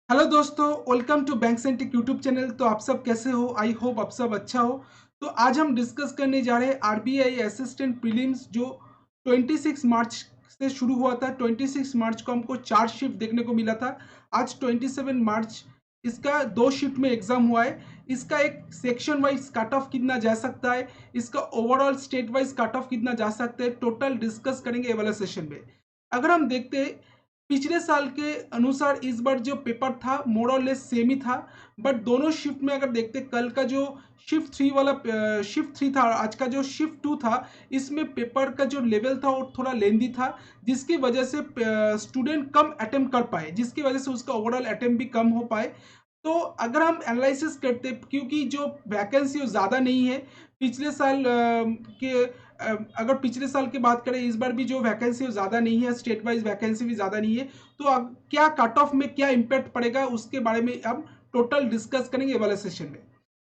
Hello दोस्तों, welcome to bank centric YouTube channel. तो आप सब कैसे हो? आई होप आप सब अच्छा हो। तो आज हम डिस्कस करने जा रहे हैं आरबीआई असिस्टेंट प्रीलिम्स जो 26 मार्च से शुरू हुआ था। 26 मार्च को हमको 4 शिफ्ट देखने को मिला था। आज 27 मार्च इसका 2 शिफ्ट में एग्जाम हुआ है। इसका एक सेक्शन वाइज कट ऑफ कितना जा सकता है, इसका overall state wise cut off कितना जा सकता है, टोटल डिस्कस करेंगे ये वाला सेशन में। अगर हम देखते हैं पिछले साल के अनुसार इस बार जो पेपर था मोर और लेस सेम ही था। बट दोनों शिफ्ट में अगर देखते कल का जो शिफ्ट थ्री वाला शिफ्ट थ्री था और आज का जो शिफ्ट टू था, इसमें पेपर का जो लेवल था वो थोड़ा लेंदी था, जिसकी वजह से स्टूडेंट कम अटेम्प्ट कर पाए, जिसकी वजह से उसका ओवरऑल अटेम्प्ट भी कम हो पाए। तो अगर हम एनालिसिस करते क्योंकि जो वैकेंसी वो ज़्यादा नहीं है पिछले साल अगर पिछले साल की बात करें, इस बार भी जो वैकेंसी ज़्यादा नहीं है, स्टेट वाइज वैकेंसी भी ज़्यादा नहीं है। तो अब क्या कट ऑफ में क्या इम्पैक्ट पड़ेगा उसके बारे में हम टोटल डिस्कस करेंगे ये वाले सेशन में।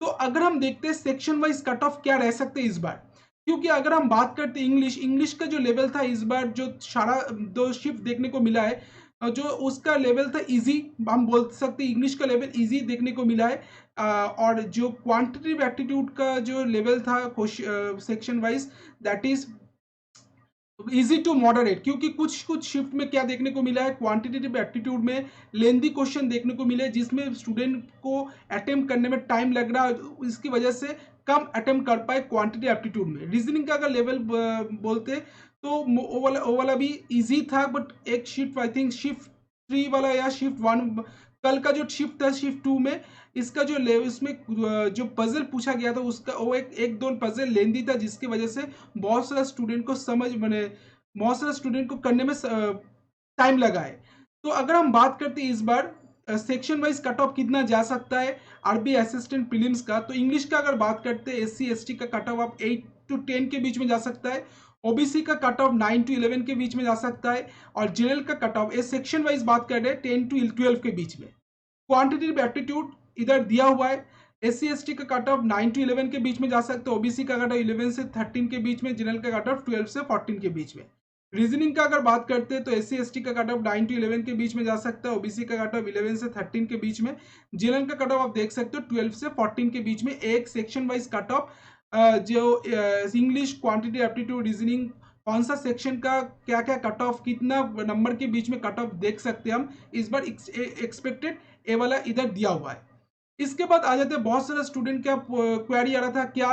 तो अगर हम देखते हैं सेक्शन वाइज कट ऑफ क्या रह सकते हैं इस बार, क्योंकि अगर हम बात करते हैं इंग्लिश इंग्लिश का जो लेवल था इस बार जो सारा 2 शिफ्ट देखने को मिला है, जो उसका लेवल था इजी, हम बोल सकते हैं इंग्लिश का लेवल इजी देखने को मिला है। और जो क्वांटिटेटिव एप्टीट्यूड का जो लेवल था section wise, that is easy to moderate, क्योंकि कुछ कुछ शिफ्ट में क्या देखने को मिला है, क्वांटिटेटिव एप्टीट्यूड में लेंदी क्वेश्चन देखने को मिले जिसमें स्टूडेंट को अटेम्प्ट करने में टाइम लग रहा है, इसकी वजह से कम अटेम्प्ट कर पाए क्वांटिटेटिव एप्टीट्यूड में। रीजनिंग का अगर लेवल बोलते तो वो वाला भी इजी था, बट एक shift I think shift three वाला या शिफ्ट वन, कल का जो शिफ्ट था शिफ्ट टू में, इसका जो लेवल इसमें जो पजल पूछा गया था उसका वो एक दो पजल लेंदी था, जिसकी वजह से बहुत सारा स्टूडेंट को समझ बने, बहुत सारा स्टूडेंट को करने में टाइम लगा है। तो अगर हम बात करते हैं इस बार सेक्शन वाइज कट ऑफ कितना जा सकता है आरबी असिस्टेंट प्रीलिम्स का, तो इंग्लिश का अगर बात करते हैं एससी एसटी का कट ऑफ आप 8 टू 10 के बीच में जा सकता है। ओबीसी का कट ऑफ 9 टू 11 के बीच में जा सकता है। और जनरल का कट ऑफ सेक्शन वाइज बात कर रहे हैं 10 टू 12 के बीच में। क्वांटिटेटिव एप्टीट्यूड इधर दिया हुआ है। एस सी एस टी का कट ऑफ 9 टू 11 के बीच में जा सकते हैं। ओबीसी का कट ऑफ 11 से 13 के बीच में। जनरल का कट ऑफ 12 से 14 के बीच में। रीजनिंग का अगर बात करते हैं तो एस सी एस टी का कट ऑफ 9 टू 11 के बीच में जा सकता है। ओबीसी का कट ऑफ 11 से 13 के बीच में। जनरल का कट ऑफ आप देख सकते हो 12 से 14 के बीच में। एक सेक्शन वाइज कट ऑफ जो इंग्लिश क्वांटिटी एप्टीट्यूड रीजनिंग कौन सा सेक्शन का क्या क्या कट ऑफ कितना नंबर के बीच में कट ऑफ देख सकते हैं हम इस बार एक्सपेक्टेड, ए वाला इधर दिया हुआ है। इसके बाद आ जाते हैं बहुत सारे स्टूडेंट का क्वेरी आ रहा था क्या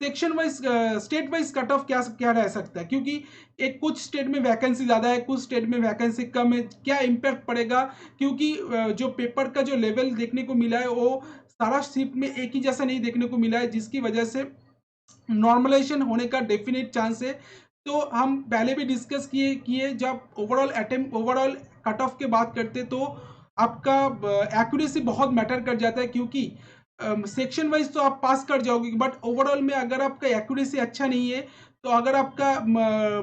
section wise state wise cut off क्या क्या रह सकता है, क्योंकि एक कुछ स्टेट में वैकेंसी ज़्यादा है, कुछ स्टेट में वैकेंसी कम है, क्या इम्पैक्ट पड़ेगा। क्योंकि जो पेपर का जो लेवल देखने को मिला है वो सारा शिफ्ट में एक ही जैसा नहीं देखने को मिला है, जिसकी वजह से नॉर्मलाइजेशन होने का डेफिनेट चांस है। तो हम पहले भी डिस्कस किए किए जब ओवरऑल कट ऑफ की बात करते तो आपका एक्यूरेसी बहुत मैटर कर जाता है, क्योंकि सेक्शन वाइज तो आप पास कर जाओगे, बट ओवरऑल में अगर आपका एक्यूरेसी अच्छा नहीं है तो अगर आपका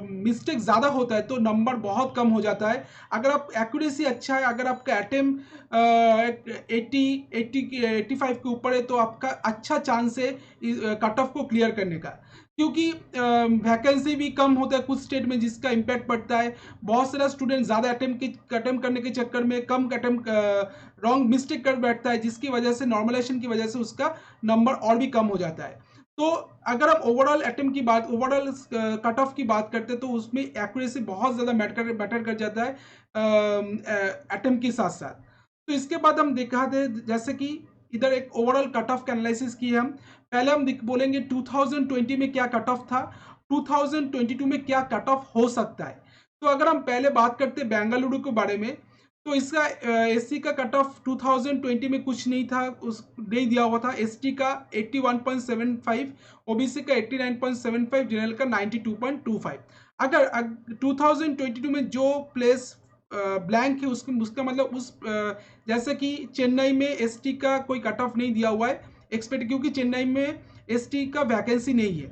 मिस्टेक ज़्यादा होता है तो नंबर बहुत कम हो जाता है। अगर आप एक्यूरेसी अच्छा है, अगर आपका अटेम्प्ट 85 के ऊपर है तो आपका अच्छा चांस है कट ऑफ को क्लियर करने का, क्योंकि वैकेंसी भी कम होता है कुछ स्टेट में, जिसका इम्पैक्ट पड़ता है। बहुत सारा स्टूडेंट ज़्यादा अटेम्प्ट करने के चक्कर में कम अटेम्प्ट रॉन्ग मिस्टेक कर बैठता है, जिसकी वजह से नॉर्मलाइजेशन की वजह से उसका नंबर और भी कम हो जाता है। तो अगर हम ओवरऑल अटेम्प्ट की बात, ओवरऑल कट ऑफ की बात करते हैं तो उसमें एक्यूरेसी बहुत ज़्यादा मैटर कर जाता है अटेम्प्ट के साथ साथ। तो इसके बाद हम देखा थे जैसे कि इधर एक ओवरऑल कट ऑफ का एनालिसिस किए हम। पहले हम बोलेंगे 2020 में क्या कट ऑफ था, 2022 में क्या कट ऑफ हो सकता है। तो अगर हम पहले बात करते हैं बेंगलुरु के बारे में, तो इसका एससी का कट ऑफ 2020 में कुछ नहीं था, उस नहीं दिया हुआ था। एसटी का 81.75, ओबीसी का 89.75, जनरल का 92.25। अगर 2022 में जो प्लेस ब्लैंक है उसका मतलब जैसे कि चेन्नई में एसटी का कोई कट ऑफ नहीं दिया हुआ है एक्सपेक्ट, क्योंकि चेन्नई में एसटी का वैकेंसी नहीं है।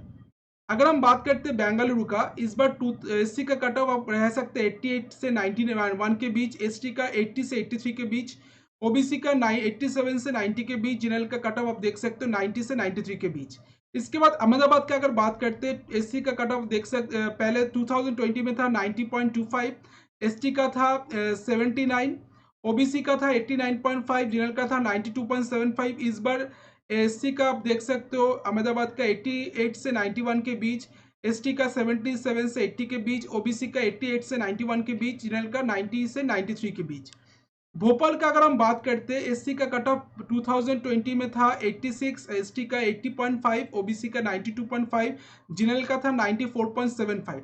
अगर हम बात करते हैं बेंगलुरु का, इस बार एससी का कट ऑफ आप रह सकते हैं 88 से 91 के बीच, एसटी का 80 से 83 के बीच, ओबीसी का 87 से 90 के बीच, जनरल का कट ऑफ आप देख सकते हो 90 से 93 के बीच। इसके बाद अहमदाबाद का अगर बात करते हैं एससी का कट ऑफ देख सकते पहले 2020 में था 90.25, एसटी का था 79, ओबीसी का था 89.5, जनरल का था 92.75। इस बार एससी का आप देख सकते हो अहमदाबाद का 88 से 91 के बीच, एसटी का 77 से 80 के बीच, ओबीसी का 88 से 91 के बीच, जनरल का 90 से 93 के बीच। भोपाल का अगर हम बात करते हैं, एससी का कट ऑफ 2020 में था 86, एसटी का 80.5, ओबीसी का 92.5, जनरल का था 94.75।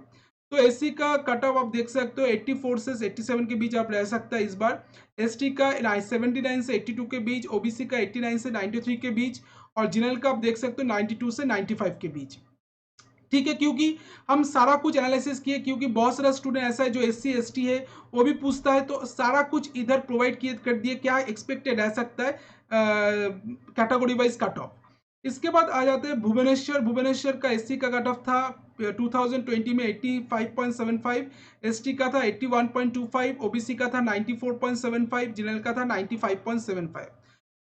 तो एससी का कट ऑफ आप देख सकते हो 84 से 87 के बीच आप रह सकता है इस बार, एसटी का 79 से 82 के बीच, ओबीसी का 89 से 93 के बीच, और जनरल का आप देख सकते हो 92 से 95 के बीच। ठीक है, क्योंकि हम सारा कुछ एनालिसिस किए, क्योंकि बहुत सारा स्टूडेंट ऐसा है जो एससी एसटी है वो भी पूछता है, तो सारा कुछ इधर प्रोवाइड किए कर दिए क्या एक्सपेक्टेड रह सकता है कैटेगरी वाइज कट ऑफ। इसके बाद आ जाते हैं भुवनेश्वर। भुवनेश्वर का एससी का कट ऑफ था 2020 में 85.75, एसटी का था 81.25, ओबीसी का था 94.75, जनरल का था 95.75।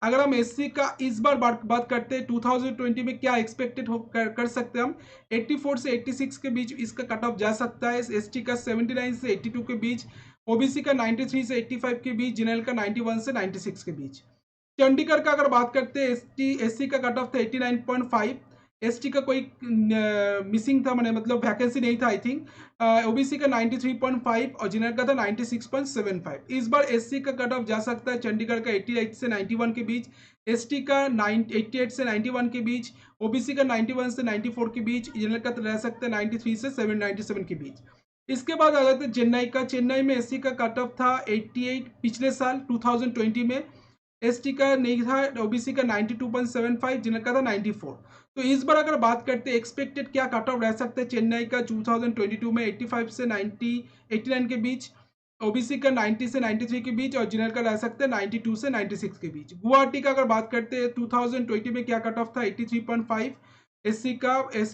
अगर हम एससी का इस बार बात करते हैं 2020 में क्या एक्सपेक्टेड कर सकते हैं हम, 84 से 86 के बीच इसका कट ऑफ जा सकता है, एसटी का 79 से 82 के बीच, ओबीसी का 93 से 85 के बीच, जनरल का 91 से 96 के बीच। चंडीगढ़ का अगर बात करते हैं, एससी का कट ऑफ था 89.5, एसटी का कोई मिसिंग था, मैंने मतलब वैकेंसी नहीं था आई थिंक, ओबीसी का 93.5 और जनरल का था 96.75। इस बार एससी का कट ऑफ जा सकता है चंडीगढ़ का 88 से 91 के बीच, एसटी का 88 से 91 के बीच, ओबीसी का 91 से 94 के बीच, जनरल का रह सकता है 93 से 797 के बीच। इसके बाद आ जाते हैं चेन्नई का। चेन्नई में एससी का कट ऑफ था 88 पिछले साल 2020 में, एसटी का नहीं था, ओबीसी का 92.75, जनरल का था 94। तो इस बार अगर बात करते हैं एक्सपेक्टेड क्या कट ऑफ रह सकता है चेन्नई का 2022 में, 85 से 89 के बीच, ओबीसी का 90 से 93 के बीच, और जनरल का रह सकता है 92 से 96 के बीच। गुवाहाटी का अगर बात करते हैं 2020 में क्या कट ऑफ था 83.5, एसटी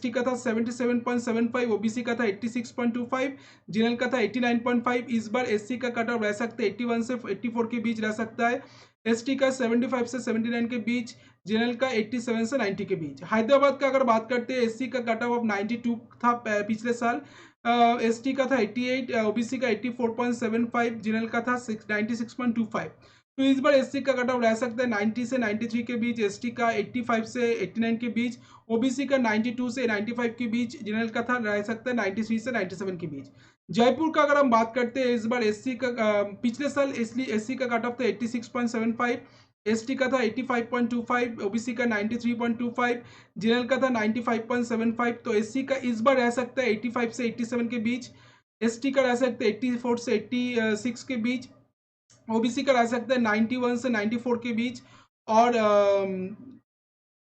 का था 77.75, ओबीसी का था 86.25, जनरल का था 89.5। इस बार एससी का कट ऑफ रह सकता है 81 से 84 के बीच रह सकता है, एसटी का 75 से 79 के बीच, जनरल का 87 से 90 के बीच। हैदराबाद का अगर बात करते हैं, एससी का कट ऑफ 92 था पिछले साल, एसटी का था 88, ओबीसी का 84.75, जनरल का था 96.25। तो इस बार एससी का कट ऑफ रह सकता है 90 से 93 के बीच, एसटी का 85 से 89 के बीच, ओबीसी का 92 से 95 के बीच, जनरल का था रह सकता है 93 से 97 के बीच। जयपुर का अगर हम बात करते हैं, इस बार एससी का पिछले साल इसलिए एससी का कट ऑफ था 86.75, एसटी का था 85.25, ओबीसी का 93.25, जनरल का था 95.75। तो एससी का इस बार रह सकता है 85 से 87 के बीच, एसटी का रह सकता है 84 से 86 के बीच, ओबीसी का रह सकता है 91 से 94 के बीच, और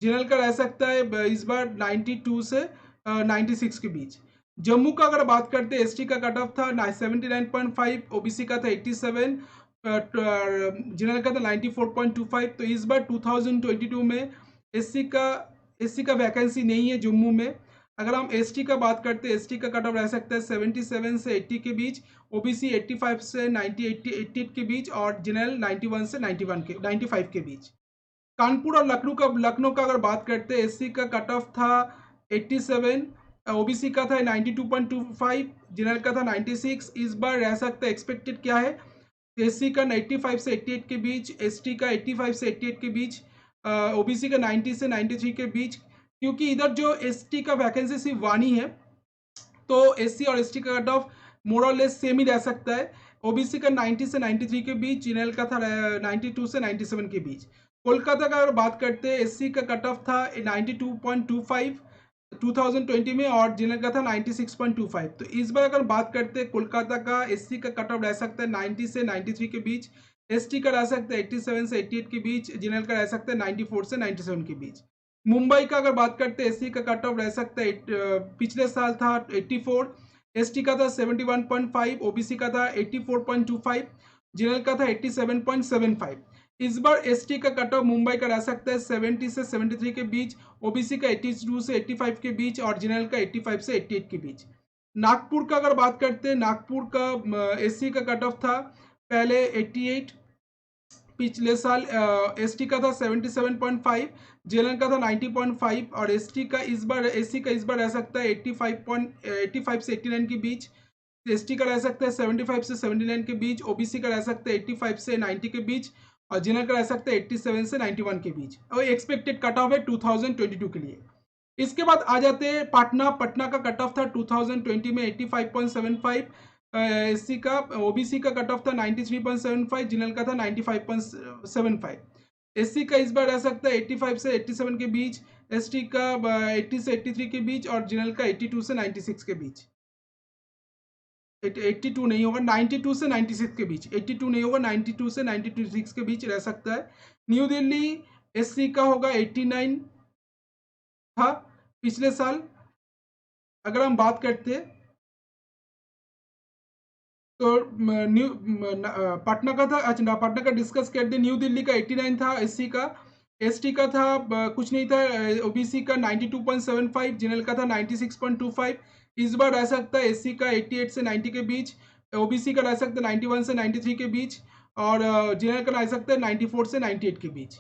जनरल का रह सकता है इस बार 92 से 96 के बीच। जम्मू का अगर बात करते हैं, एसटी का कट ऑफ था 79.5, ओबीसी का था 87, जनरल का था 94.25। तो इस बार 2022 में एससी का वैकेंसी नहीं है जम्मू में। अगर हम एसटी का बात करते हैं, एसटी का कट ऑफ रह सकता है 77 से 80 के बीच, ओबीसी 85 से 88 के बीच, और जनरल 91 से 95 के बीच। कानपुर और लखनऊ का अगर बात करते हैं, एससी का कट ऑफ था 87, ओबीसी का था 92.25, जनरल का था 96। इस बार रह सकता है एक्सपेक्टेड क्या है, एससी का 85 से 88 के बीच, एसटी का 85 से 88 के बीच, ओबीसी का 90 से 93 के बीच। क्योंकि इधर जो एसटी का वैकेंसी सिर्फ वानी है, तो एससी और एसटी का कट ऑफ मोर और लेस सेम ही रह सकता है। ओबीसी का 90 से 93 के बीच, जनरल का था 92 से 97 के बीच। कोलकाता का अगर बात करते हैं, एससी का कट ऑफ था 92.25 2020 में, और जनरल का था 96.25। तो इस बार अगर बात करते हैं कोलकाता का, एससी का कट ऑफ रह सकता है 90 से 93 के बीच, एसटी का रह सकता है 87 से 88 के बीच, जनरल का रह सकता है 94 से 97 के बीच। मुंबई का अगर बात करते हैं, एससी का कट ऑफ रह सकता है पिछले साल था 84, एसटी का था 71.5, ओबीसी का था 84.25, जनरल का था 87.75। इस बार एसटी का कट ऑफ मुंबई का रह सकता है 70 से 73 के बीच, ओबीसी का 82 से 85 के बीच, और जनरल का 85 से 88 के बीच। नागपुर का अगर बात करते हैं, नागपुर का एससी का कट ऑफ था पहले 88, पिछले साल एसटी का था 77.5, जनरल का था 90.5, और एसटी का इस बार एससी का इस बार रह सकता है 85 से 89 के बीच, एसटी का रह सकता है 75 से 79 के बीच, ओबीसी का रह सकता है 85 से 90 के बीच और जनरल का रह सकता है 87 से 91 के बीच और एक्सपेक्टेड कट ऑफ है 2022 के लिए। इसके बाद आ जाते हैं पटना। पटना का कट ऑफ था 2020 में 85.75, एससी का, ओबीसी का कट ऑफ था 93.75, जनरल का था 95.75। एससी का इस बार रह सकता है 85 से 87 के बीच, एसटी का 80 से 83 के बीच और जनरल का 82 से 96 के बीच। 82 नहीं होगा, 92 से 96 के बीच, 82 नहीं होगा, 92 से 96 के बीच रह सकता है। न्यू दिल्ली एससी का होगा 89 था पिछले साल। अगर हम बात करते तो पटना का था, अच्छा पटना का डिस्कस कर दे। न्यू दिल्ली का 89 था एससी का, एसटी का था कुछ नहीं था, ओबीसी का 92.75, जनरल का था 96.25। इस बार रह सकता है एससी का 88 से 90 के बीच, ओबीसी का रह सकता है 91 से 93 के बीच और जनरल का रह सकता है 94 से 98 के बीच।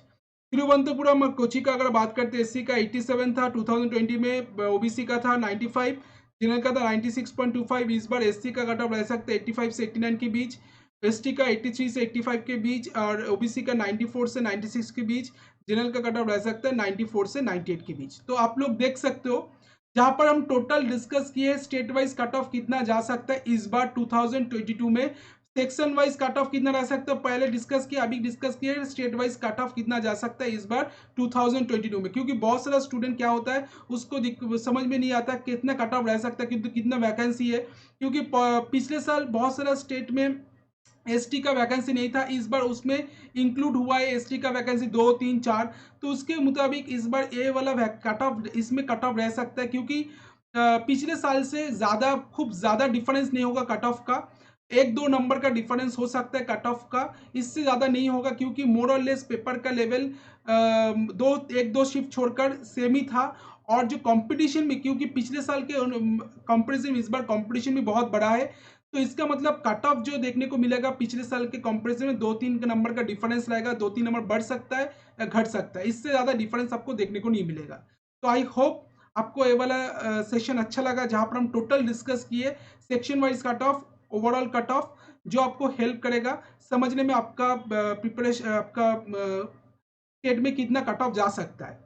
तिरुवनंतपुरम और कोची का अगर बात करते हैं, एससी का 87 था 2020 में, ओबीसी का था 95, जनरल का था 96.25। इस बार एससी का कट ऑफ रह सकता है 85 से 89 के बीच, एसटी का 83 से 85 के बीच और ओबीसी का 94 से 96 के बीच, जनरल का कट ऑफ रह सकता है 94 से 98 के बीच। तो आप लोग देख सकते हो जहां पर हम टोटल डिस्कस किए स्टेट वाइज कट ऑफ कितना जा सकता है इस बार 2022 में, सेक्शन वाइज कट ऑफ कितना रह सकता है पहले डिस्कस किया, अभी डिस्कस किया स्टेट वाइज कट ऑफ कितना जा सकता है इस बार 2022 में। क्योंकि बहुत सारा स्टूडेंट क्या होता है उसको समझ में नहीं आता कितना कट ऑफ रह सकता है, कितना वैकेंसी है। क्योंकि पिछले साल बहुत सारा स्टेट में एसटी का वैकेंसी नहीं था, इस बार उसमें इंक्लूड हुआ है एसटी का वैकेंसी 2, 3, 4। तो उसके मुताबिक इस बार ए वाला कट ऑफ इसमें कट ऑफ रह सकता है, क्योंकि पिछले साल से ज़्यादा खूब ज़्यादा डिफरेंस नहीं होगा कट ऑफ का, 1-2 नंबर का डिफरेंस हो सकता है कट ऑफ का, इससे ज़्यादा नहीं होगा। क्योंकि मोर और लेस पेपर का लेवल एक दो शिफ्ट छोड़कर सेम ही था और जो कंपटीशन भी, क्योंकि पिछले साल के कंपैरिजन इस बार कंपटीशन भी बहुत बड़ा है। तो इसका मतलब कट ऑफ जो देखने को मिलेगा पिछले साल के कंपैरिजन में 2-3 नंबर का डिफरेंस रहेगा, 2-3 नंबर बढ़ सकता है या घट सकता है, इससे ज़्यादा डिफरेंस आपको देखने को नहीं मिलेगा। तो आई होप आपको ये वाला सेशन अच्छा लगा जहां पर हम टोटल डिस्कस किए section wise cut off, overall cut off, जो आपको हेल्प करेगा समझने में आपका प्रिपरेशन, आपका स्टेट में कितना कट ऑफ जा सकता है।